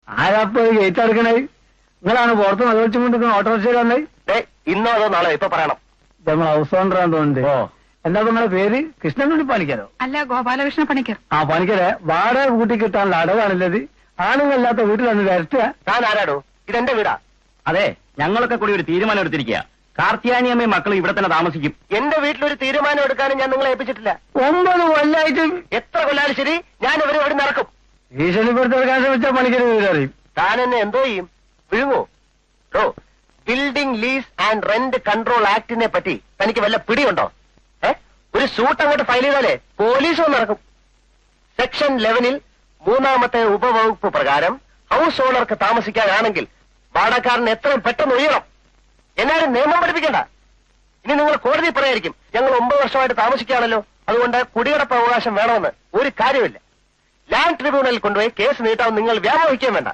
ആരാപ്പോ gate അടക്കണേ? നിങ്ങളാണ് പുറത്ത് മലവെച്ചും കൊണ്ട് ഓട്ടോറിക്ഷയിൽ വന്നേ? ഇന്നോ അതോ നാളെ ഇപ്പൊ പറയണം. നമ്മൾ ഹൗസ് ഓണറാന്ന് തോന്നുന്നുണ്ട്. എന്താ നിങ്ങളുടെ പേര്? കൃഷ്ണൻകുട്ടി പണിക്കരോ? അല്ല, ഗോപാലകൃഷ്ണ പണിക്കർ. ആ പണിക്കരെ, വാടക കൂട്ടി കിട്ടാനുള്ള അടവാണല്ലത്. ആണുങ്ങളില്ലാത്ത വീട്ടിൽ വന്ന് വരട്ടുക. താൻ ആരാടോ? ഇതെന്റെ വീടാ. അതെ, ഞങ്ങളൊക്കെ കൂടി ഒരു തീരുമാനം എടുത്തിരിക്കുക. കാർത്തിയാനിയമ്മയും മക്കളും ഇവിടെ തന്നെ താമസിക്കും. എന്റെ വീട്ടിലൊരു തീരുമാനം എടുക്കാനും ഞാൻ നിങ്ങളെ ഏൽപ്പിച്ചിട്ടില്ല. 9 കൊല്ലായിട്ട് എത്ര കൊല്ലാലും ശരി, ഞാൻ ഇവരെ ഇവിടെ നടക്കും. ഭീഷണിപ്പെടുത്തെടുക്കാൻ ശ്രമിച്ച പണിക്കര് വീടറിയും. താൻ എന്നെ എന്തോ ചെയ്യും? വിഴുങ്ങോ? Building lease and rent control ആക്ടിനെ പറ്റി തനിക്ക് വല്ല പിടിയുണ്ടോ? ഒരു സൂട്ട് അങ്ങോട്ട് ഫയൽ ചെയ്താലേ പോലീസും നടക്കും. സെക്ഷൻ 11 3ാമത്തെ ഉപവകുപ്പ് പ്രകാരം ഹൗസ് ഓണർക്ക് താമസിക്കാനാണെങ്കിൽ വാടകക്കാരൻ എത്രയും പെട്ടെന്ന് ഒഴിയണം. എന്നാലും നിയമം പഠിപ്പിക്കണ്ട. ഇനി നിങ്ങൾ കോടതി പറയായിരിക്കും ഞങ്ങൾ 9 വർഷമായിട്ട് താമസിക്കുകയാണല്ലോ, അതുകൊണ്ട് കുടികിടപ്പ് അവകാശം വേണമെന്ന്. ഒരു കാര്യമില്ല. ലാൻഡ് ട്രിബ്യൂണലിൽ കൊണ്ടുപോയി കേസ് നീട്ടാൻ നിങ്ങൾ വ്യാമോഹിക്കാൻ വേണ്ട.